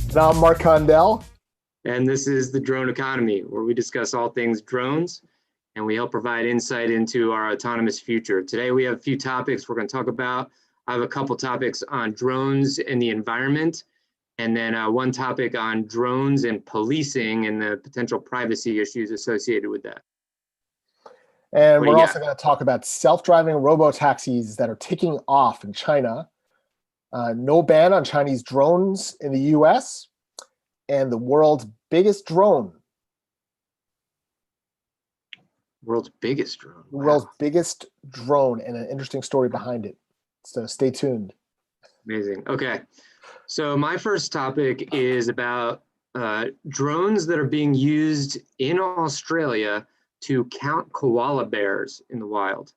And I'm Mark Condell. And this is the Drone Economy, where we discuss all things drones and we help provide insight into our autonomous future. Today we have a few topics we're going to talk about. I have a couple topics on drones and the environment, and then one topic on drones and policing and the potential privacy issues associated with that. And we're also going to talk about self-driving robotaxis that are taking off in China, no ban on Chinese drones in the US, and the world's biggest drone. World's biggest drone. Wow. World's biggest drone, and an interesting story behind it. So stay tuned. Amazing. Okay. So my first topic is about drones that are being used in Australia to count koala bears in the wild.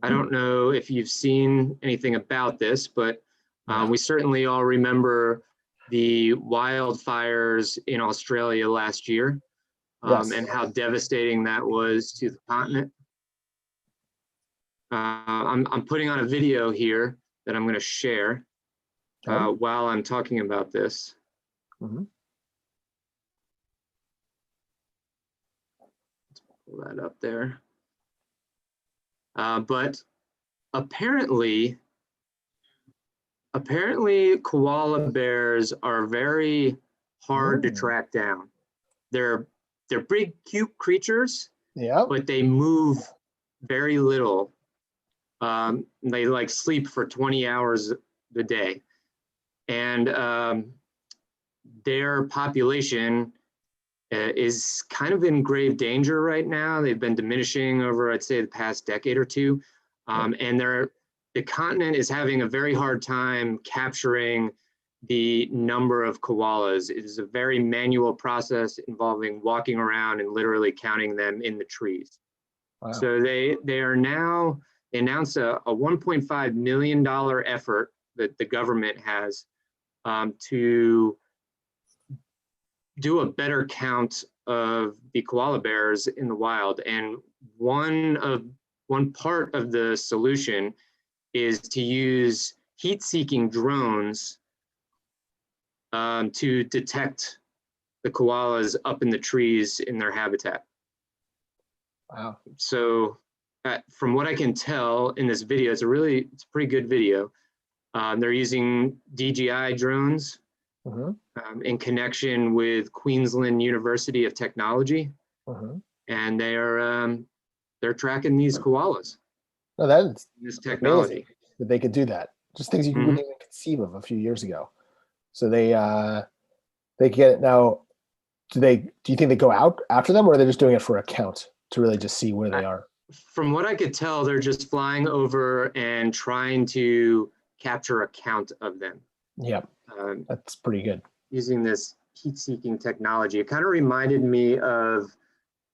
I don't know if you've seen anything about this, but we certainly all remember the wildfires in Australia last year, and how devastating that was to the continent. I'm putting on a video here that I'm going to share while I'm talking about this. Mm-hmm. Pull that up there. But apparently koala bears are very hard to track down. They're big, cute creatures, but they move very little. They like sleep for 20 hours a day. And their population is kind of in grave danger right now. They've been diminishing over, I'd say, the past decade or two. And the continent is having a very hard time capturing the number of koalas. It is a very manual process involving walking around and literally counting them in the trees. Wow. So they announced a $1.5 million effort that the government has to do a better count of the koala bears in the wild. And one part of the solution is to use heat-seeking drones to detect the koalas up in the trees in their habitat. Wow. So from what I can tell in this video, it's a pretty good video. They're using DJI drones in connection with Queensland University of Technology, and they're tracking these koalas. Oh, that's this technology that they could do that. Just things you wouldn't even conceive of a few years ago. So they get it now. Do you think they go out after them, or are they just doing it for a count to really just see where they are? From what I could tell, they're just flying over and trying to capture a count of them. Yeah, that's pretty good. Using this heat-seeking technology. It kind of reminded me of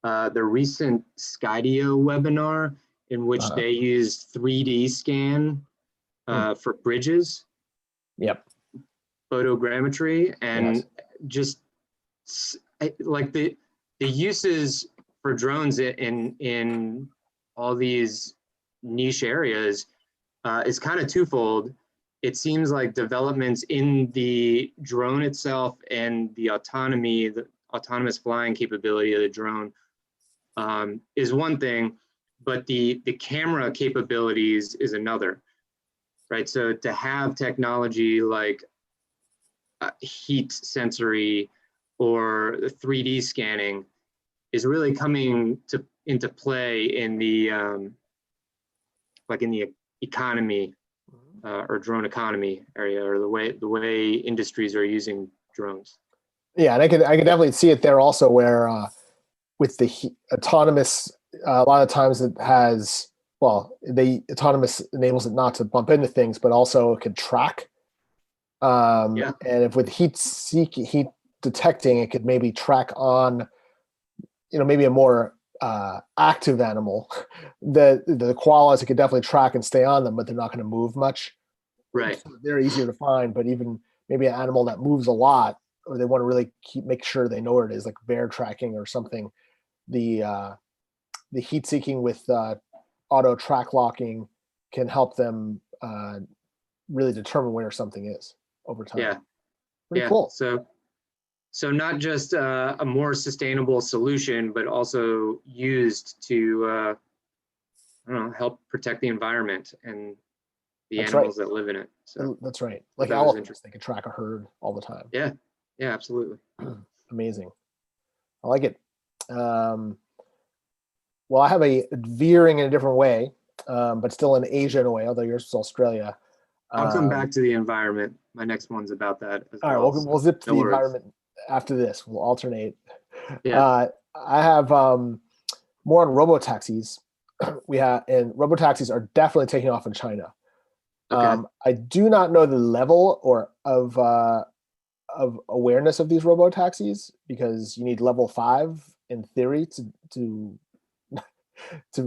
the recent Skydio webinar in which they used 3D scan for bridges. Yep. Photogrammetry, and just like the uses for drones in all these niche areas is kind of twofold. It seems like developments in the drone itself and the autonomous flying capability of the drone is one thing, but the camera capabilities is another, right? So to have technology like heat sensory or 3D scanning is really coming into play in the economy or drone economy area, or the way industries are using drones. Yeah, and I could definitely see it there also, where with the autonomous, a lot of times it has, the autonomous enables it not to bump into things, but also it can track. And if with heat detecting, it could maybe track on, maybe a more active animal. The koalas, it could definitely track and stay on them, but they're not going to move much. Right. So they're easier to find, but even maybe an animal that moves a lot, or they want to really make sure they know where it is, like bear tracking or something. The heat seeking with auto track locking can help them really determine where something is over time. Yeah. Pretty cool. So So not just a more sustainable solution, but also used to I don't know, help protect the environment and the animals that live in it. So that's right. Like elephants, they can track a herd all the time. Yeah, yeah, absolutely. Amazing. I like it. Well, I have a veering in a different way, but still in Asia in a way, although yours is Australia. I'll come back to the environment. My next one's about that as all well. Right, we'll zip to the environment after this. We'll alternate. Yeah. I have more on robotaxis. And robotaxis are definitely taking off in China. Okay. I do not know the level of awareness of these robotaxis, because you need level 5 in theory to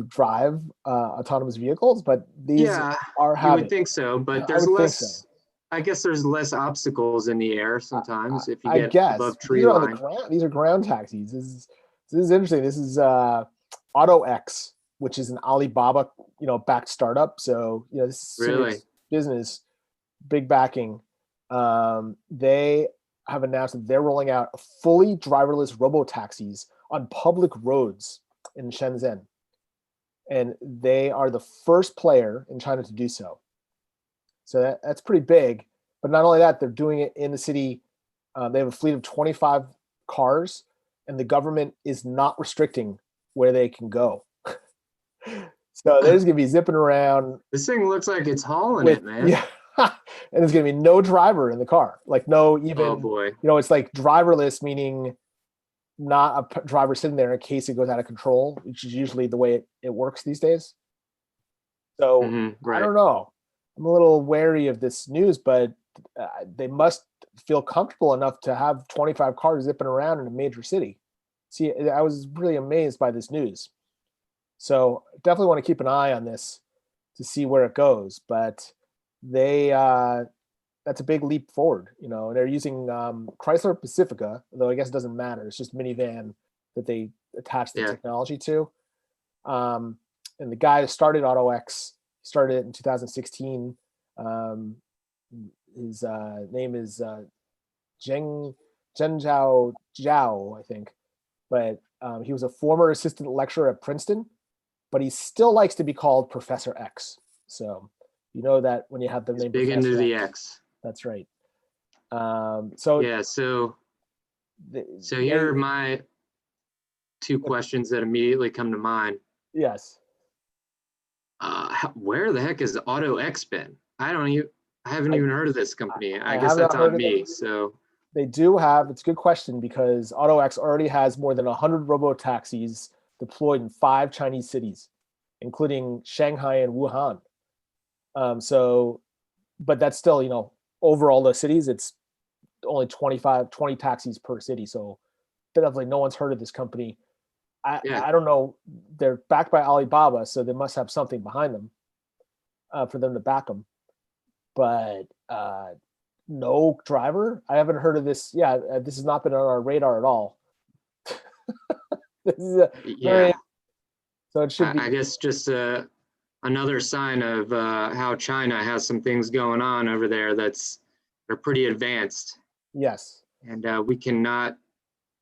drive autonomous vehicles, but these are you would think so, but there's less. I guess there's less obstacles in the air sometimes if you get above tree line. These are ground taxis. This is interesting. This is AutoX, which is an Alibaba backed startup. So this is serious business, big backing. They have announced that they're rolling out fully driverless robotaxis on public roads in Shenzhen. And they are the first player in China to do so. So that's pretty big. But not only that, they're doing it in the city. They have a fleet of 25 cars, and the government is not restricting where they can go. So they're just going to be zipping around. This thing looks like it's hauling it, man. Yeah. And there's going to be no driver in the car. Like no even, oh boy. It's like driverless, meaning not a driver sitting there in case it goes out of control, which is usually the way it works these days. So I don't know. I'm a little wary of this news, but they must feel comfortable enough to have 25 cars zipping around in a major city. See, I was really amazed by this news. So definitely want to keep an eye on this to see where it goes. But that's a big leap forward, and they're using Chrysler Pacifica, though I guess it doesn't matter. It's just minivan that they attach the technology to. And the guy that started AutoX started it in 2016. His name is Zhao Zhao, I think. But he was a former assistant lecturer at Princeton, but he still likes to be called Professor X. So that when you have the name big Professor into the X. That's right. So here are my two questions that immediately come to mind. Yes. Where the heck has AutoX been? I haven't even heard of this company. I guess that's on me. So they do have. It's a good question, because AutoX already has more than 100 robotaxis deployed in 5 Chinese cities, including Shanghai and Wuhan. But that's still, overall the cities, it's only 20 taxis per city. So definitely no one's heard of this company. I don't know. They're backed by Alibaba, so they must have something behind them for them to back them. But no driver. I haven't heard of this. Yeah, this has not been on our radar at all. This is so it should be. I guess just another sign of how China has some things going on over there they're pretty advanced. Yes. And we cannot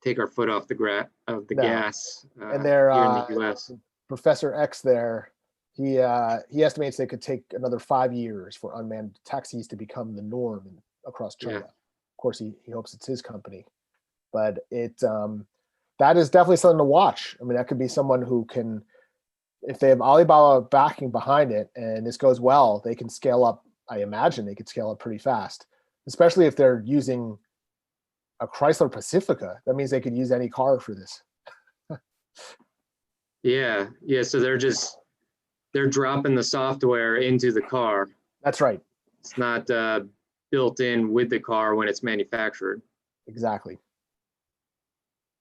take our foot off the gas and they're here in the U.S. Professor X there, he estimates they could take another 5 years for unmanned taxis to become the norm across China. Of course, he hopes it's his company, but that is definitely something to watch. I mean, that could be someone who can, if they have Alibaba backing behind it and this goes well, they can scale up. I imagine they could scale up pretty fast, especially if they're using a Chrysler Pacifica. That means they could use any car for this. Yeah. So they're dropping the software into the car. That's right. It's not built in with the car when it's manufactured. Exactly.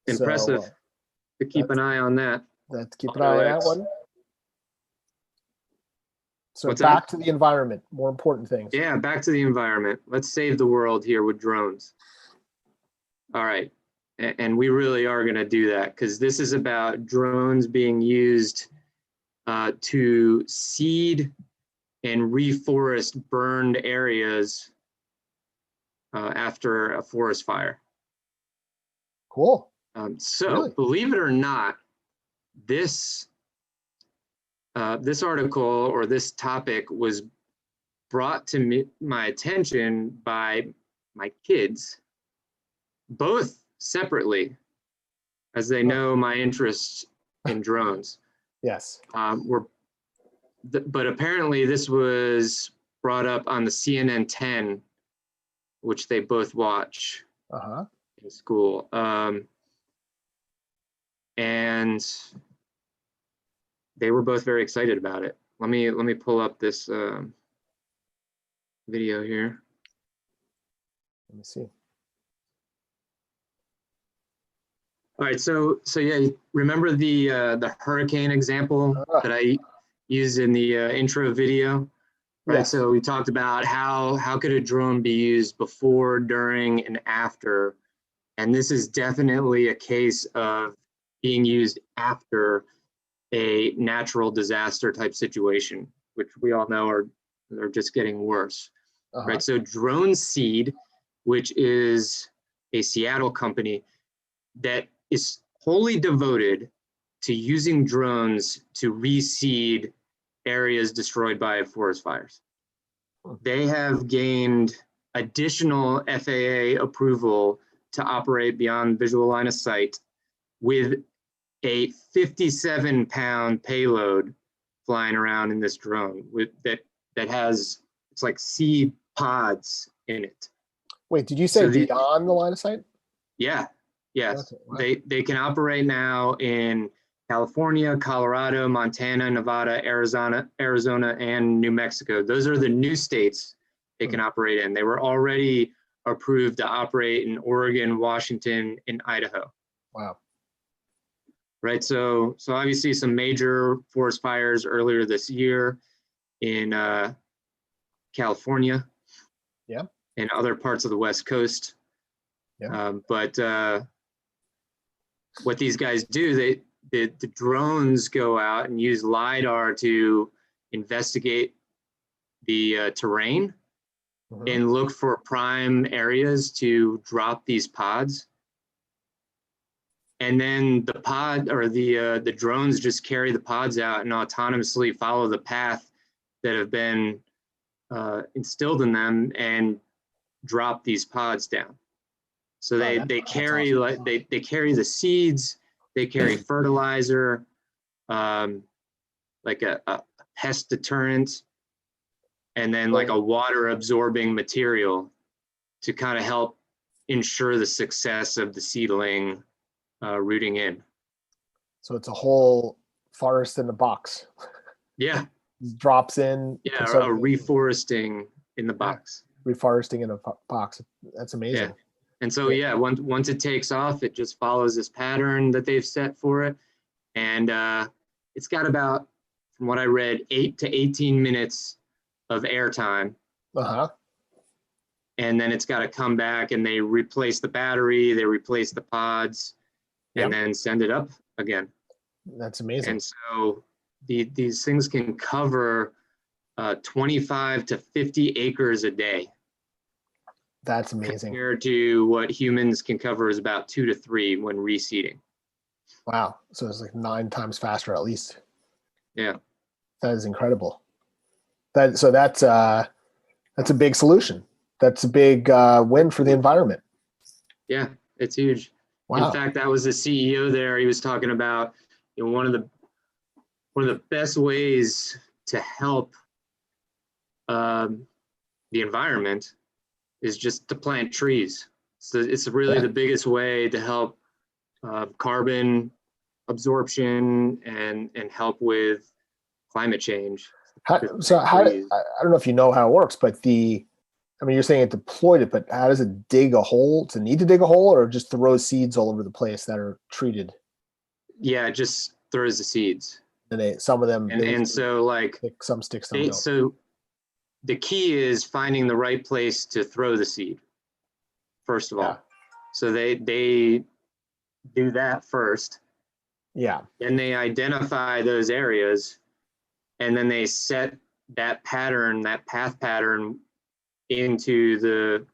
Impressive. To keep an eye on that. Keep an eye on that one. So back to the environment, more important things. Yeah, back to the environment. Let's save the world here with drones. All right. And we really are going to do that, because this is about drones being used to seed and reforest burned areas after a forest fire. Cool. So really? Believe it or not, this this article or this topic was brought to my attention by my kids, both separately, as they know my interest in drones. Yes. But apparently this was brought up on the CNN 10, which they both watch in school. And they were both very excited about it. Let me pull up this video here. Let me see. All right, so yeah, remember the hurricane example that I used in the intro video, right? Yes. So we talked about how could a drone be used before, during, and after, and this is definitely a case of being used after a natural disaster type situation, which we all know are just getting worse, right? So Drone Seed, which is a Seattle company that is wholly devoted to using drones to reseed areas destroyed by forest fires. They have gained additional FAA approval to operate beyond visual line of sight with a 57-pound payload flying around in this drone that has, it's like seed pods in it. Wait, did you say beyond the line of sight? Yeah. Yes. Okay, wow. They can operate now in California, Colorado, Montana, Nevada, Arizona, and New Mexico. Those are the new states they can operate in. They were already approved to operate in Oregon, Washington, and Idaho. Wow. Right. So obviously some major forest fires earlier this year in California. Yeah. And other parts of the West Coast. Yeah. But what these guys do, the drones go out and use LiDAR to investigate the terrain and look for prime areas to drop these pods. And then the pod or the drones just carry the pods out and autonomously follow the path that have been instilled in them and drop these pods down. So they carry awesome. they carry the seeds, they carry fertilizer, like a pest deterrent, and then like a water absorbing material to kind of help ensure the success of the seedling rooting in. So it's a whole forest in a box. Yeah. Drops in. Yeah, a reforesting in the box. Reforesting in a box. That's amazing. Yeah. And so, yeah, once it takes off, it just follows this pattern that they've set for it. And it's got about, from what I read, 8 to 18 minutes of airtime. And then it's got to come back and they replace the battery, they replace the pods, and then send it up again. That's amazing. And so these things can cover 25 to 50 acres a day. That's amazing. Compared to what humans can cover is about 2 to 3 when reseeding. Wow. So it's like 9 times faster at least. Yeah. That is incredible. That's a big solution. That's a big win for the environment. Yeah, it's huge. Wow. In fact, that was the CEO there. He was talking about, you know, one of the best ways to help the environment is just to plant trees. So it's really the biggest way to help carbon absorption and help with climate change. I don't know if you know how it works, but you're saying it deployed it, but how does it dig a hole? Does it need to dig a hole or just throw seeds all over the place that are treated? Yeah, it just throws the seeds. And some of them, so like some sticks, some don't. So the key is finding the right place to throw the seed, first of all. So they do that first. Yeah. And they identify those areas, and then they set that pattern, that path pattern into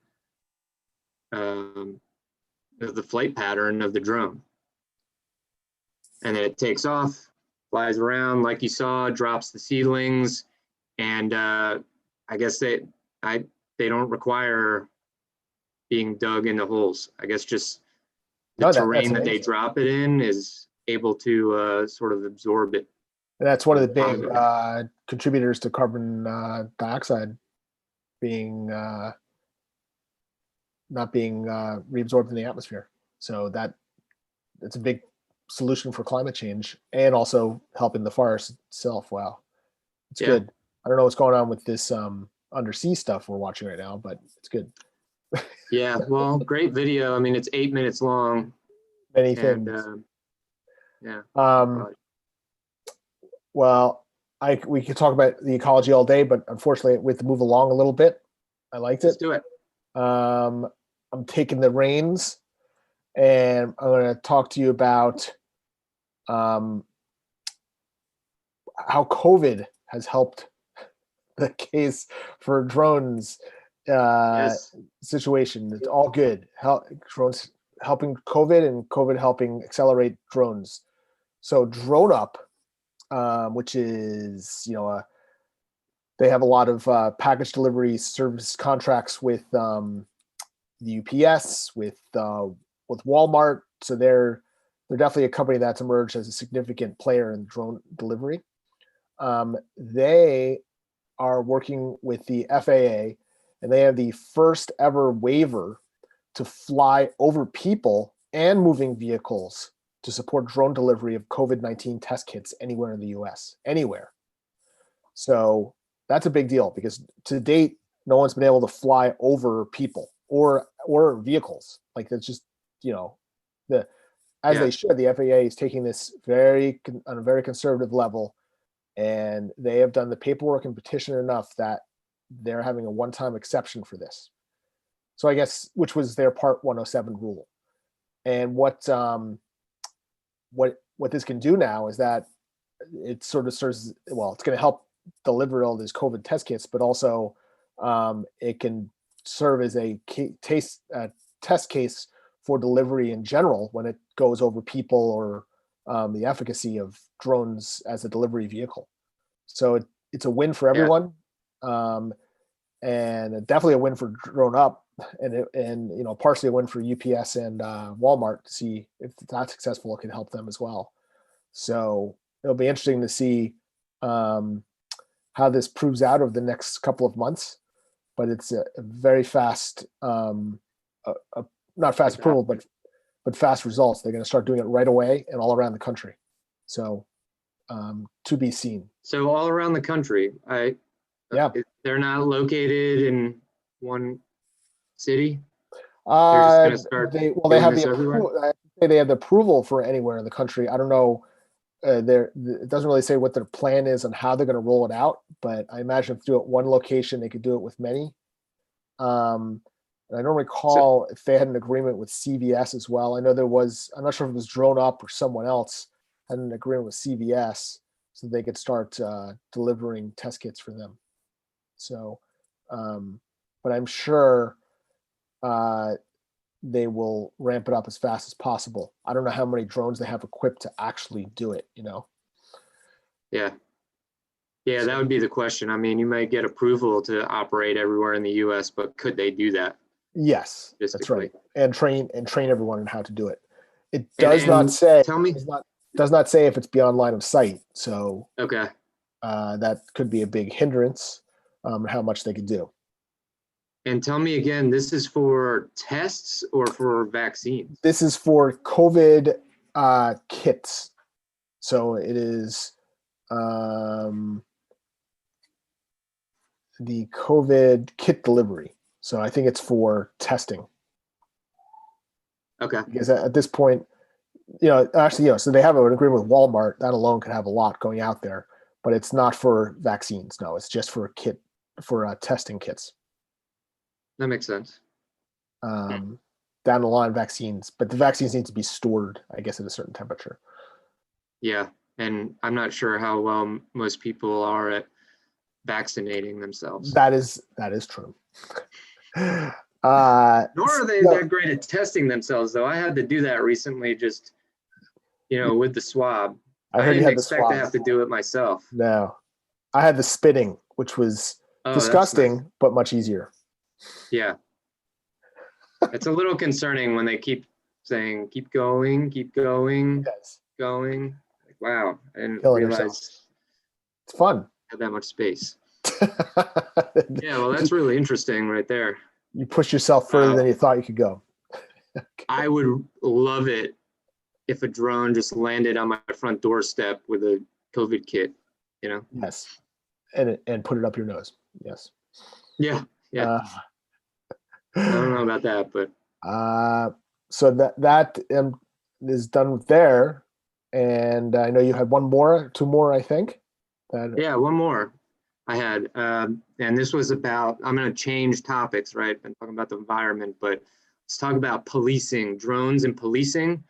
the flight pattern of the drone. And then it takes off, flies around like you saw, drops the seedlings, and I guess they don't require being dug into holes. I guess just the terrain that they drop it in is able to sort of absorb it. And that's one of the big contributors to carbon dioxide being not being reabsorbed in the atmosphere. So it's a big solution for climate change and also helping the forest itself. Wow, it's good. I don't know what's going on with this undersea stuff we're watching right now, but it's good. Yeah, well, great video. I mean, it's 8 minutes long. Many things. Yeah. Well, we could talk about the ecology all day, but unfortunately, we have to move along a little bit. I liked it. Let's do it. I'm taking the reins, and I'm going to talk to you about how COVID has helped the case for drones situation. It's all good. Drones helping COVID, and COVID helping accelerate drones. So DroneUp, which is, they have a lot of package delivery service contracts with the UPS, with Walmart. So they're definitely a company that's emerged as a significant player in drone delivery. They are working with the FAA, and they have the first ever waiver to fly over people and moving vehicles to support drone delivery of COVID-19 test kits anywhere in the US, anywhere. So that's a big deal because to date, no one's been able to fly over people or vehicles. Like that's just, they should. The FAA is taking this on a very conservative level, and they have done the paperwork and petition enough that they're having a one-time exception for this. So I guess, which was their Part 107 rule. And what this can do now is that it sort of serves, well, it's going to help deliver all these COVID test kits, but also it can serve as a test case for delivery in general when it goes over people or the efficacy of drones as a delivery vehicle. So it's a win for everyone, and definitely a win for DroneUp, and partially a win for UPS and Walmart to see if that's successful. It can help them as well. So it'll be interesting to see how this proves out over the next couple of months. But it's a very fast, not fast approval, but fast results. They're going to start doing it right away and all around the country. So to be seen. So all around the country, they're not located in one city. They're just going to start. They have the approval. They have the approval for anywhere in the country. I don't know. It doesn't really say what their plan is and how they're going to roll it out, but I imagine if they do it one location, they could do it with many. And I don't recall if they had an agreement with CVS as well. I know there was. I'm not sure if it was DroneUp or someone else had an agreement with CVS so they could start delivering test kits for them. So, but I'm sure they will ramp it up as fast as possible. I don't know how many drones they have equipped to actually do it, Yeah, that would be the question. I mean, you might get approval to operate everywhere in the US, but could they do that? Yes, that's right. And train everyone on how to do it. It does not say. Tell me. Does not say if it's beyond line of sight. So okay, that could be a big hindrance. How much they could do. And tell me again, this is for tests or for vaccines? This is for COVID kits. So it is the COVID kit delivery. So I think it's for testing. Okay. Because at this point, so they have an agreement with Walmart. That alone could have a lot going out there, but it's not for vaccines. No, it's just for testing kits. That makes sense. Down the line, vaccines, but the vaccines need to be stored, I guess, at a certain temperature. Yeah, and I'm not sure how well most people are at vaccinating themselves. That is true. Nor are they that great at testing themselves, though. I had to do that recently, just with the swab. I heard didn't expect to have to do it myself. No, I had the spitting, which was disgusting, nice. But much easier. Yeah. It's a little concerning when they keep saying, keep going, yes. Going. Like, wow, I didn't realize yourself. It's fun. Had that much space. Yeah, well, that's really interesting right there. You push yourself further than you thought you could go. I would love it if a drone just landed on my front doorstep with a COVID kit, Yes, and put it up your nose. Yes. Yeah. I don't know about that, but so that is done there, and I know you had two more, I think. Yeah, one more I had, and this was about. I'm going to change topics, right? I'm talking about the environment, but let's talk about policing, drones and policing,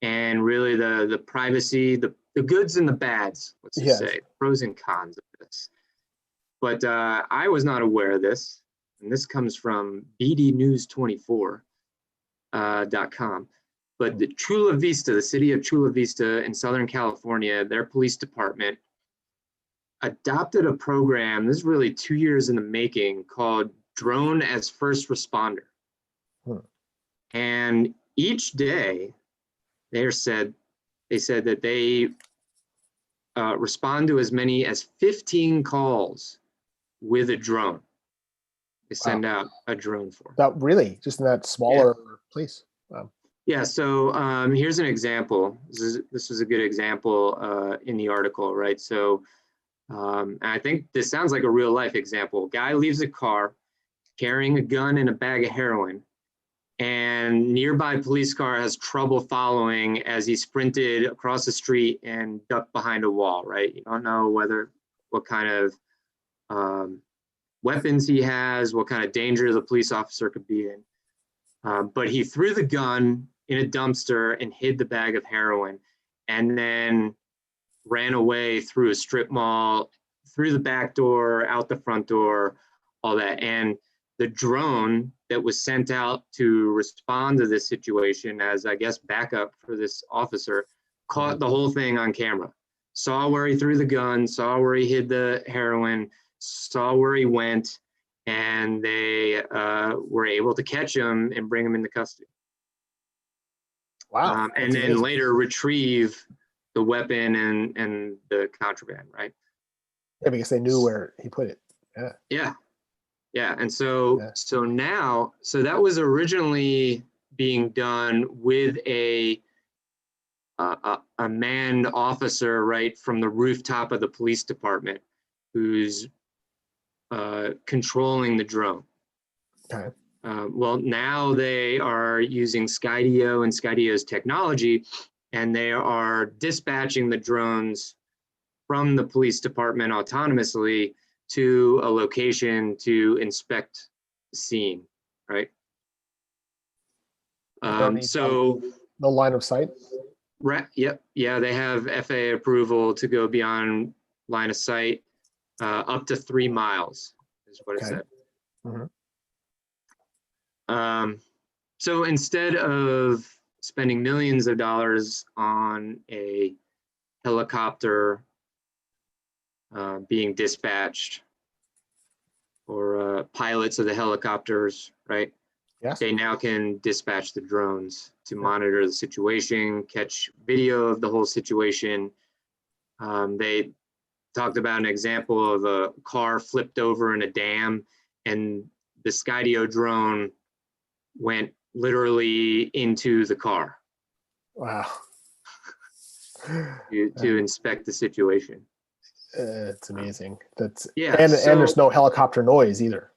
and really the privacy, the goods and the bads. Let's just say pros and cons of this. But I was not aware of this. And this comes from bdnews24.com. But the Chula Vista, the city of Chula Vista in Southern California, their police department adopted a program, this is really 2 years in the making, called Drone as First Responder. And each day, they said that they respond to as many as 15 calls with a drone. They send out a drone for. That really, just in that smaller place. Wow. Yeah, so here's an example. This was a good example in the article, right? So and I think this sounds like a real life example. Guy leaves a car carrying a gun and a bag of heroin, and nearby police car has trouble following as he sprinted across the street and ducked behind a wall, right? You don't know what kind of weapons he has, what kind of danger the police officer could be in. But he threw the gun in a dumpster and hid the bag of heroin, and then ran away through a strip mall, through the back door, out the front door, all that. And the drone that was sent out to respond to this situation as, I guess, backup for this officer caught the whole thing on camera. Saw where he threw the gun, saw where he hid the heroin, saw where he went, and they were able to catch him and bring him into custody. Wow. And then amazing. Later retrieve the weapon and the contraband, right? Yeah, because they knew where he put it. Yeah. And so now that was originally being done with a manned officer, right, from the rooftop of the police department, who's controlling the drone. Okay. Well, now they are using Skydio and Skydio's technology, and they are dispatching the drones from the police department autonomously to a location to inspect the scene, right? So no line of sight? Right. Yep. Yeah, they have FAA approval to go beyond line of sight, up to 3 miles is what it said. So instead of spending millions of dollars on a helicopter being dispatched, or pilots of the helicopters, right? Yes. They now can dispatch the drones to monitor the situation, catch video of the whole situation. They talked about an example of a car flipped over in a dam, and the Skydio drone went literally into the car. Wow. to inspect the situation. It's amazing. And there's no helicopter noise either.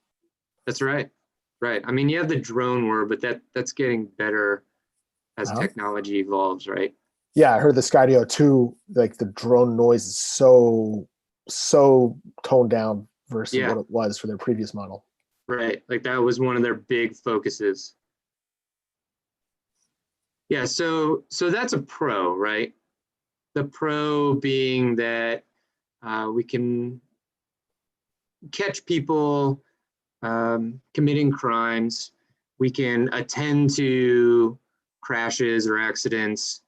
That's right. Right. I mean, you have the drone whir, but that's getting better as technology evolves, right? Yeah, I heard the Skydio 2, like the drone noise is so toned down versus what it was for their previous model. Right. Like that was one of their big focuses. Yeah, so that's a pro, right? The pro being that we can catch people committing crimes. we can attend to crashes or accidents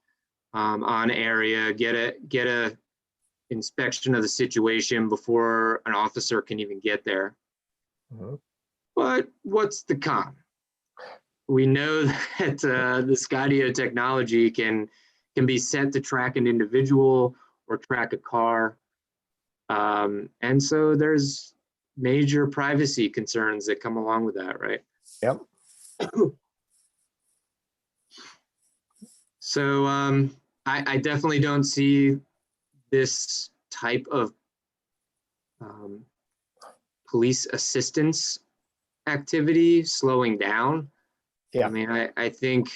on area, get a inspection of the situation before an officer can even get there. Mm-hmm. But what's the con? We know that the Skydio technology can be set to track an individual or track a car. And so there's major privacy concerns that come along with that, right? Yep. So I definitely don't see this type of police assistance activity slowing down. Yeah. I mean, I think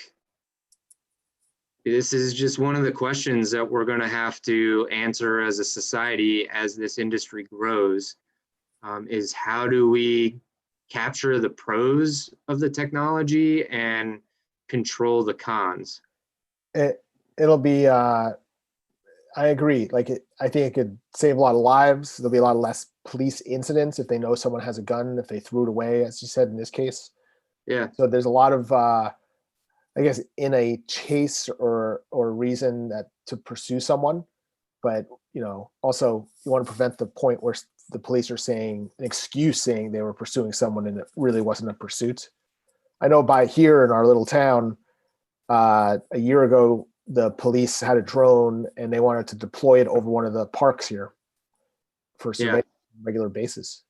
this is just one of the questions that we're going to have to answer as a society as this industry grows, is how do we capture the pros of the technology and control the cons? It'll be, I agree. Like, I think it could save a lot of lives. There'll be a lot less police incidents if they know someone has a gun, if they threw it away, as you said in this case. Yeah. So there's a lot of, I guess, in a chase or reason that to pursue someone, but also you want to prevent the point where the police are saying an excuse saying they were pursuing someone and it really wasn't a pursuit. I know by here in our little town, a year ago, the police had a drone and they wanted to deploy it over one of the parks here for surveillance on a regular basis.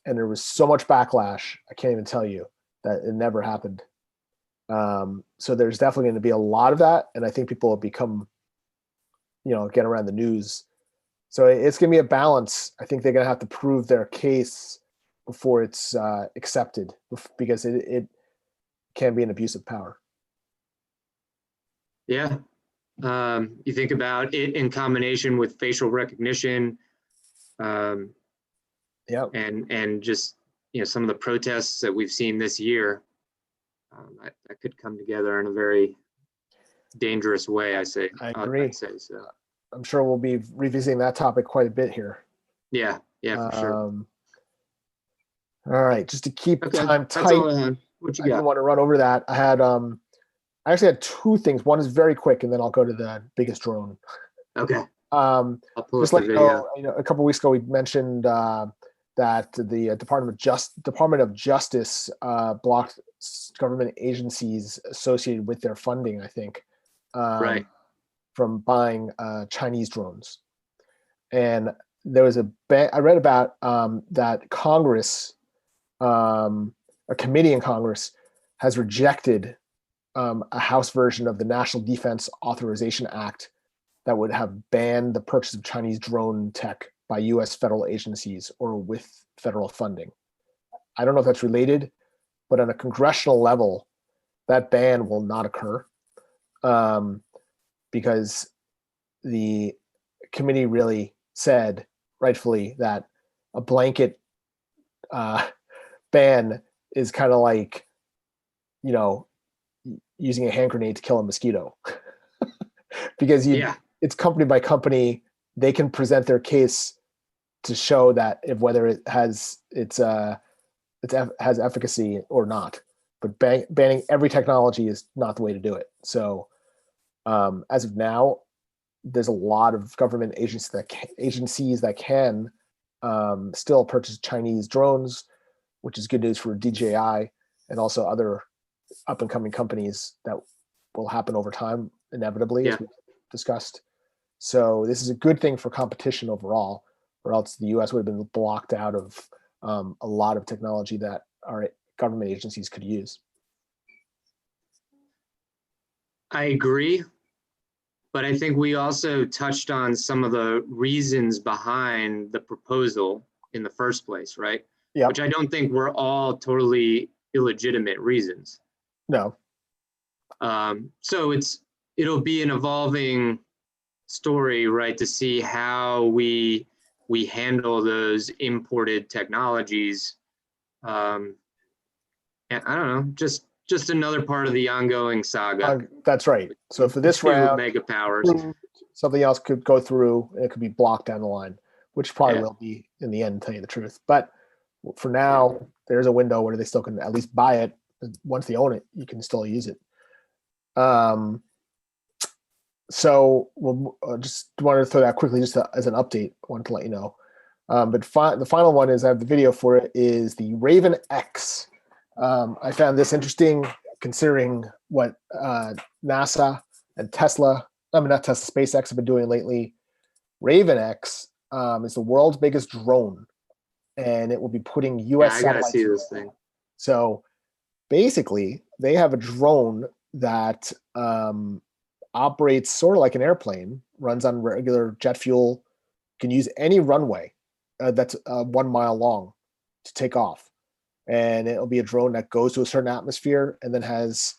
And there was so much backlash, I can't even tell you, that it never happened. So there's definitely going to be a lot of that. And I think people will become, get around the news. So it's going to be a balance. I think they're going to have to prove their case before it's accepted, because it can be an abuse of power. Yeah. You think about it in combination with facial recognition, and just some of the protests that we've seen this year, that could come together in a very dangerous way. I agree. I'd say so. I'm sure we'll be revisiting that topic quite a bit here. Yeah, for sure. All right, just to keep time tight. That's all I had. What you got? I didn't want to run over that. I actually had two things. One is very quick, and then I'll go to the biggest drone. Okay. I'll pull just like a couple of weeks ago, we mentioned that the Department of Justice blocked government agencies associated with their funding, I think, from buying Chinese drones. And there was I read about that Congress, a committee in Congress, has rejected a House version of the National Defense Authorization Act that would have banned the purchase of Chinese drone tech by U.S. federal agencies or with federal funding. I don't know if that's related, but on a congressional level, that ban will not occur, because the committee really said, rightfully, that a blanket ban is kind of like, using a hand grenade to kill a mosquito. Because it's company by company, they can present their case to show that whether it has has efficacy or not. But banning every technology is not the way to do it. So as of now, there's a lot of government agencies that can still purchase Chinese drones, which is good news for DJI and also other up and coming companies that will happen over time, inevitably, as we discussed. So this is a good thing for competition overall, or else the US would have been blocked out of a lot of technology that our government agencies could use. I agree, but I think we also touched on some of the reasons behind the proposal in the first place, right? Yeah. Which I don't think were all totally illegitimate reasons. No. So it'll be an evolving story, right, to see how we handle those imported technologies. And I don't know, just another part of the ongoing saga. That's right. So for this round, mega powers, something else could go through and it could be blocked down the line, which probably will be in the end, to tell you the truth. But for now, there's a window where they still can at least buy it. Once they own it, you can still use it. So we'll just wanted to throw that quickly just as an update. I wanted to let you know. But the final one is, I have the video for it, is the Ravn-X. I found this interesting considering what NASA and Tesla, not Tesla, SpaceX have been doing lately. Ravn-X is the world's biggest drone, and it will be putting U.S. I gotta satellites. see this thing. So basically, they have a drone that operates sort of like an airplane, runs on regular jet fuel, can use any runway that's 1 mile long to take off. And it'll be a drone that goes to a certain atmosphere and then has,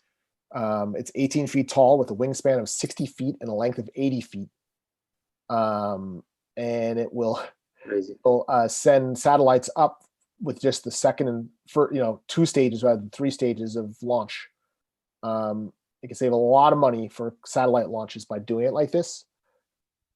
it's 18 feet tall with a wingspan of 60 feet and a length of 80 feet. And it will send satellites up with just the second and 2 stages rather than 3 stages of launch. It can save a lot of money for satellite launches by doing it like this.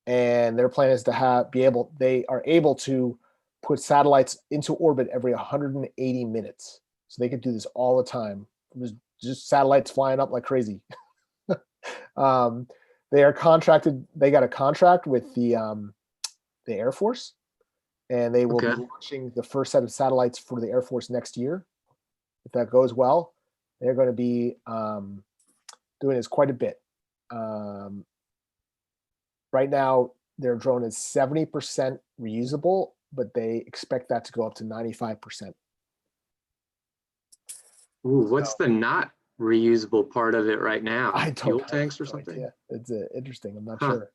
And their plan is to they are able to put satellites into orbit every 180 minutes. So they could do this all the time. There's just satellites flying up like crazy. They are contracted. They got a contract with the Air Force, and they will be launching the first set of satellites for the Air Force next year. If that goes well, they're going to be doing this quite a bit. Right now, their drone is 70% reusable, but they expect that to go up to 95%. Ooh, what's the not reusable part of it right now? I don't Fuel know. tanks or something? Yeah, it's interesting. I'm not sure.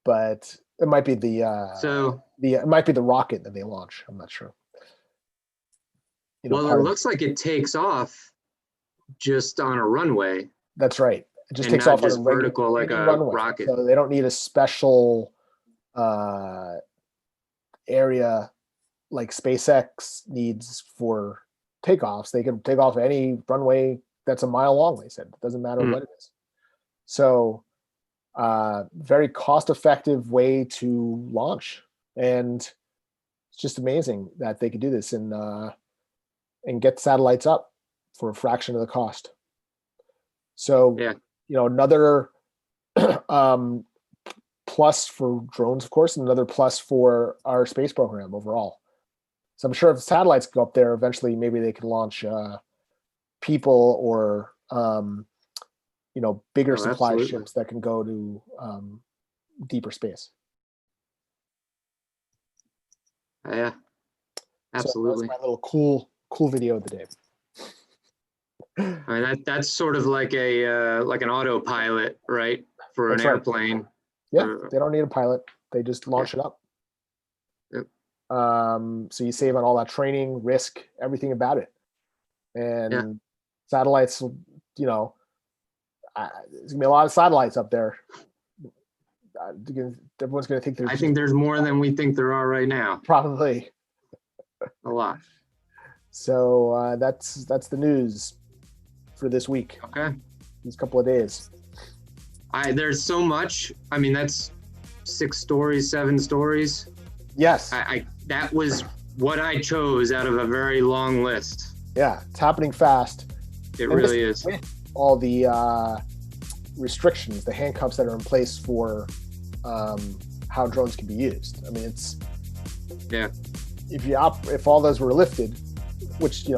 But it might be it might be the rocket that they launch. I'm not sure. Well, it looks like it takes off just on a runway. That's right. It just and takes not off just on vertical like a runway. rocket. So they don't need a special area like SpaceX needs for takeoffs. They can take off any runway that's a mile long, they said. It doesn't matter what it is. So very cost-effective way to launch. And it's just amazing that they could do this and get satellites up for a fraction of the cost. So, another plus for drones, of course, and another plus for our space program overall. So I'm sure if the satellites go up there, eventually maybe they can launch people or, bigger supply ships that can go to deeper space. Yeah, absolutely. So that's my little cool video of the day. I mean, that's sort of like an autopilot, right? For an airplane. Yeah, they don't need a pilot. They just launch it up. Yep. So you save on all that training, risk, everything about it. And satellites, there's gonna be a lot of satellites up there. Everyone's gonna think I think there's more than we think there are right now. Probably. A lot. So that's the news for this week. Okay. These couple of days. There's so much. I mean, that's 6 stories, 7 stories. Yes. That was what I chose out of a very long list. Yeah, it's happening fast. It really is. With all the restrictions, the handcuffs that are in place for how drones can be used. I mean, it's if all those were lifted, which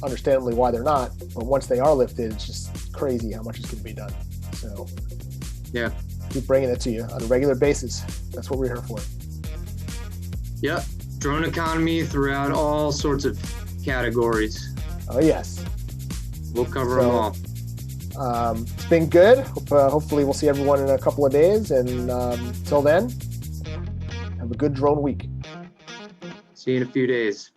understandably why they're not, but once they are lifted, it's just crazy how much is going to be done. So keep bringing it to you on a regular basis. That's what we're here for. Yep, drone economy throughout all sorts of categories. Oh yes, we'll cover them all. It's been good. Hopefully we'll see everyone in a couple of days, and till then, have a good drone week. See you in a few days.